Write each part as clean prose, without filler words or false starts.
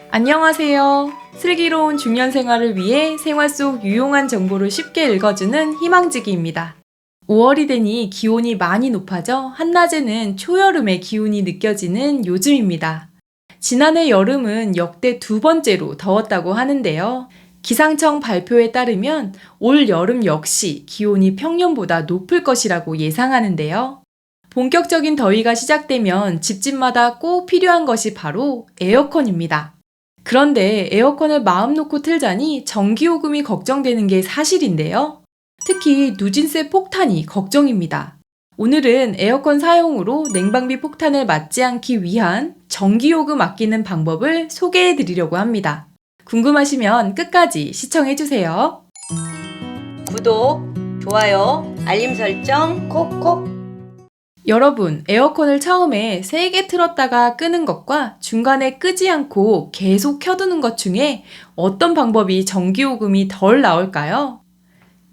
안녕하세요. 슬기로운 중년 생활을 위해 생활 속 유용한 정보를 쉽게 읽어주는 희망지기입니다. 5월이 되니 기온이 많이 높아져 한낮에는 초여름의 기운이 느껴지는 요즘입니다. 지난해 여름은 역대 두 번째로 더웠다고 하는데요. 기상청 발표에 따르면 올 여름 역시 기온이 평년보다 높을 것이라고 예상하는데요. 본격적인 더위가 시작되면 집집마다 꼭 필요한 것이 바로 에어컨입니다. 그런데 에어컨을 마음 놓고 틀자니 전기요금이 걱정되는 게 사실인데요. 특히 누진세 폭탄이 걱정입니다. 오늘은 에어컨 사용으로 냉방비 폭탄을 맞지 않기 위한 전기요금 아끼는 방법을 소개해 드리려고 합니다. 궁금하시면 끝까지 시청해주세요. 구독, 좋아요, 알림 설정 콕콕. 여러분, 에어컨을 처음에 세게 틀었다가 끄는 것과 중간에 끄지 않고 계속 켜두는 것 중에 어떤 방법이 전기요금이 덜 나올까요?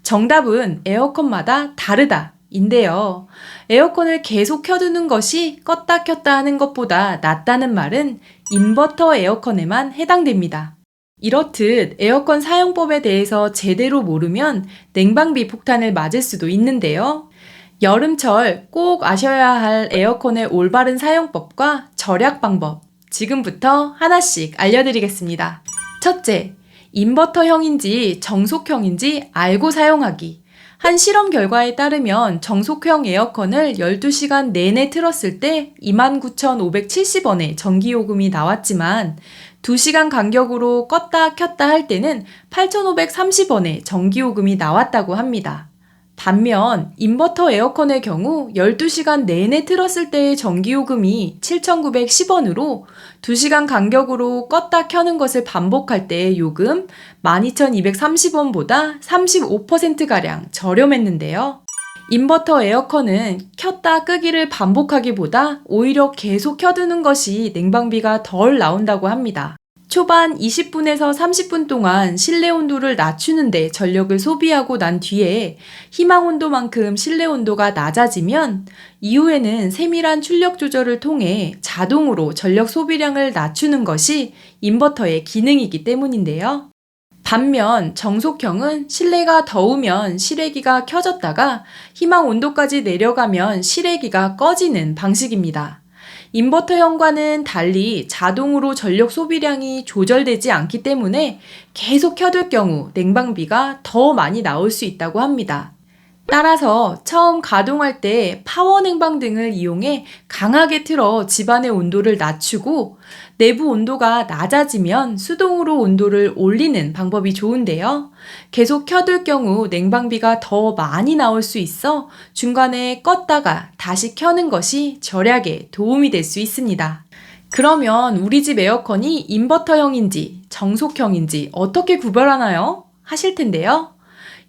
정답은 에어컨마다 다르다 인데요. 에어컨을 계속 켜두는 것이 껐다 켰다 하는 것보다 낫다는 말은 인버터 에어컨에만 해당됩니다. 이렇듯 에어컨 사용법에 대해서 제대로 모르면 냉방비 폭탄을 맞을 수도 있는데요. 여름철 꼭 아셔야 할 에어컨의 올바른 사용법과 절약 방법, 지금부터 하나씩 알려드리겠습니다. 첫째, 인버터형인지 정속형인지 알고 사용하기. 한 실험 결과에 따르면 정속형 에어컨을 12시간 내내 틀었을 때 29,570원의 전기요금이 나왔지만 2시간 간격으로 껐다 켰다 할 때는 8,530원의 전기요금이 나왔다고 합니다. 반면 인버터 에어컨의 경우 12시간 내내 틀었을 때의 전기요금이 7,910원으로 2시간 간격으로 껐다 켜는 것을 반복할 때의 요금 12,230원보다 35%가량 저렴했는데요. 인버터 에어컨은 켰다 끄기를 반복하기보다 오히려 계속 켜두는 것이 냉방비가 덜 나온다고 합니다. 초반 20분에서 30분 동안 실내 온도를 낮추는데 전력을 소비하고 난 뒤에 희망 온도만큼 실내 온도가 낮아지면 이후에는 세밀한 출력 조절을 통해 자동으로 전력 소비량을 낮추는 것이 인버터의 기능이기 때문인데요. 반면 정속형은 실내가 더우면 실외기가 켜졌다가 희망 온도까지 내려가면 실외기가 꺼지는 방식입니다. 인버터형과는 달리 자동으로 전력 소비량이 조절되지 않기 때문에 계속 켜둘 경우 냉방비가 더 많이 나올 수 있다고 합니다. 따라서 처음 가동할 때 파워 냉방 등을 이용해 강하게 틀어 집안의 온도를 낮추고 내부 온도가 낮아지면 수동으로 온도를 올리는 방법이 좋은데요. 계속 켜둘 경우 냉방비가 더 많이 나올 수 있어 중간에 껐다가 다시 켜는 것이 절약에 도움이 될 수 있습니다. 그러면 우리 집 에어컨이 인버터형인지 정속형인지 어떻게 구별하나요? 하실 텐데요.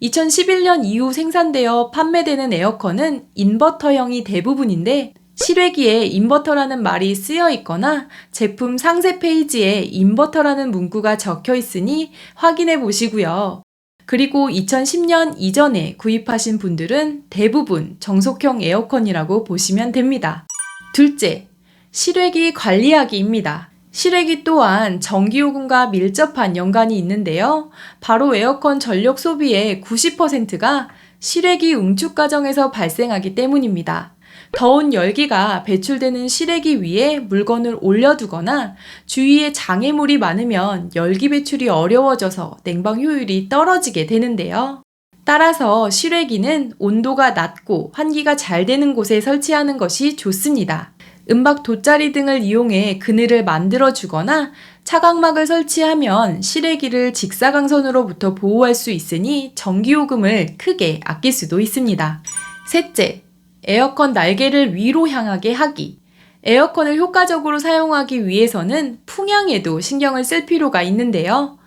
2011년 이후 생산되어 판매되는 에어컨은 인버터형이 대부분인데 실외기에 인버터라는 말이 쓰여 있거나 제품 상세 페이지에 인버터라는 문구가 적혀 있으니 확인해 보시고요. 그리고 2010년 이전에 구입하신 분들은 대부분 정속형 에어컨이라고 보시면 됩니다. 둘째, 실외기 관리하기입니다. 실외기 또한 전기요금과 밀접한 연관이 있는데요. 바로 에어컨 전력 소비의 90%가 실외기 응축 과정에서 발생하기 때문입니다. 더운 열기가 배출되는 실외기 위에 물건을 올려두거나 주위에 장애물이 많으면 열기 배출이 어려워져서 냉방 효율이 떨어지게 되는데요. 따라서 실외기는 온도가 낮고 환기가 잘 되는 곳에 설치하는 것이 좋습니다. 은박 돗자리 등을 이용해 그늘을 만들어주거나 차광막을 설치하면 실외기를 직사광선으로부터 보호할 수 있으니 전기요금을 크게 아낄 수도 있습니다. 셋째, 에어컨 날개를 위로 향하게 하기. 에어컨을 효과적으로 사용하기 위해서는 풍향에도 신경을 쓸 필요가 있는데요.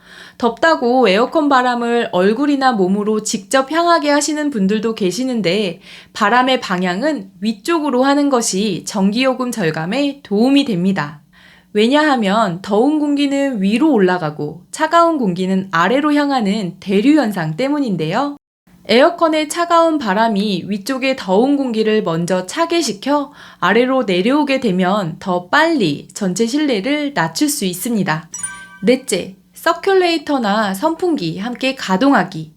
덥다고 에어컨 바람을 얼굴이나 몸으로 직접 향하게 하시는 분들도 계시는데 바람의 방향은 위쪽으로 하는 것이 전기요금 절감에 도움이 됩니다. 왜냐하면 더운 공기는 위로 올라가고 차가운 공기는 아래로 향하는 대류 현상 때문인데요. 에어컨의 차가운 바람이 위쪽의 더운 공기를 먼저 차게 시켜 아래로 내려오게 되면 더 빨리 전체 실내를 낮출 수 있습니다. 넷째, 서큘레이터나 선풍기 함께 가동하기.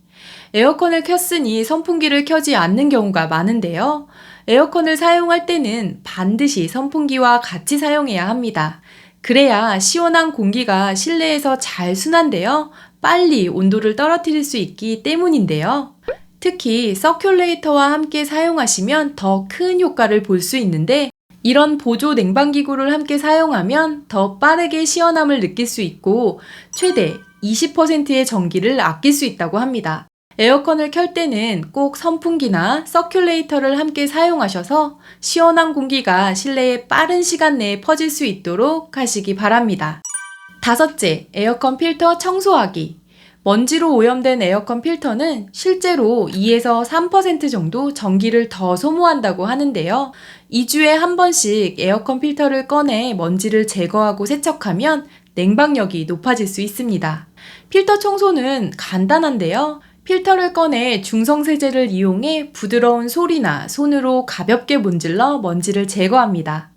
에어컨을 켰으니 선풍기를 켜지 않는 경우가 많은데요. 에어컨을 사용할 때는 반드시 선풍기와 같이 사용해야 합니다. 그래야 시원한 공기가 실내에서 잘 순환되어 빨리 온도를 떨어뜨릴 수 있기 때문인데요. 특히 서큘레이터와 함께 사용하시면 더 큰 효과를 볼 수 있는데 이런 보조 냉방기구를 함께 사용하면 더 빠르게 시원함을 느낄 수 있고 최대 20%의 전기를 아낄 수 있다고 합니다. 에어컨을 켤 때는 꼭 선풍기나 서큘레이터를 함께 사용하셔서 시원한 공기가 실내에 빠른 시간 내에 퍼질 수 있도록 하시기 바랍니다. 다섯째, 에어컨 필터 청소하기. 먼지로 오염된 에어컨 필터는 실제로 2에서 3% 정도 전기를 더 소모한다고 하는데요. 2주에 한 번씩 에어컨 필터를 꺼내 먼지를 제거하고 세척하면 냉방력이 높아질 수 있습니다. 필터 청소는 간단한데요. 필터를 꺼내 중성세제를 이용해 부드러운 솔이나 손으로 가볍게 문질러 먼지를 제거합니다.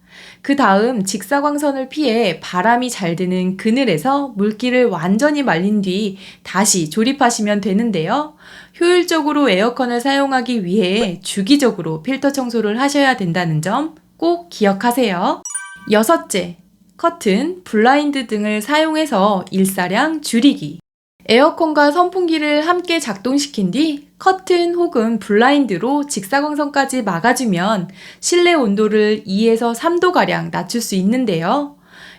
그 다음 직사광선을 피해 바람이 잘 드는 그늘에서 물기를 완전히 말린 뒤 다시 조립하시면 되는데요. 효율적으로 에어컨을 사용하기 위해 주기적으로 필터 청소를 하셔야 된다는 점 꼭 기억하세요. 여섯째, 커튼, 블라인드 등을 사용해서 일사량 줄이기. 에어컨과 선풍기를 함께 작동시킨 뒤 커튼 혹은 블라인드로 직사광선까지 막아주면 실내 온도를 2에서 3도가량 낮출 수 있는데요.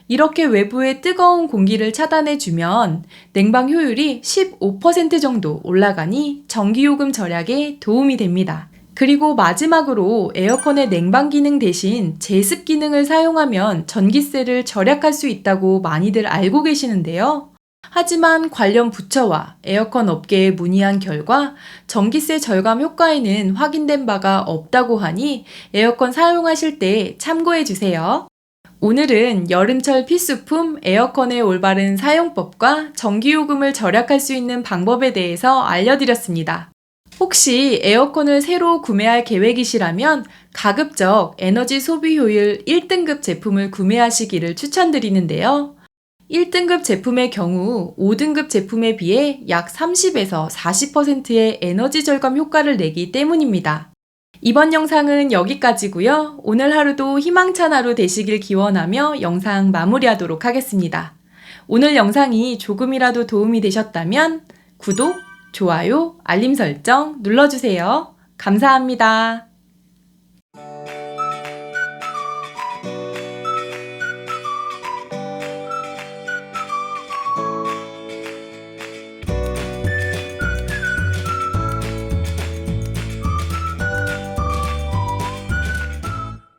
이렇게 외부의 뜨거운 공기를 차단해주면 냉방 효율이 15% 정도 올라가니 전기요금 절약에 도움이 됩니다. 그리고 마지막으로 에어컨의 냉방 기능 대신 제습 기능을 사용하면 전기세를 절약할 수 있다고 많이들 알고 계시는데요. 하지만 관련 부처와 에어컨 업계에 문의한 결과 전기세 절감 효과에는 확인된 바가 없다고 하니 에어컨 사용하실 때 참고해 주세요. 오늘은 여름철 필수품 에어컨의 올바른 사용법과 전기요금을 절약할 수 있는 방법에 대해서 알려드렸습니다. 혹시 에어컨을 새로 구매할 계획이시라면 가급적 에너지 소비 효율 1등급 제품을 구매하시기를 추천드리는데요. 1등급 제품의 경우 5등급 제품에 비해 약 30에서 40%의 에너지 절감 효과를 내기 때문입니다. 이번 영상은 여기까지고요. 오늘 하루도 희망찬 하루 되시길 기원하며 영상 마무리하도록 하겠습니다. 오늘 영상이 조금이라도 도움이 되셨다면 구독, 좋아요, 알림 설정 눌러주세요. 감사합니다.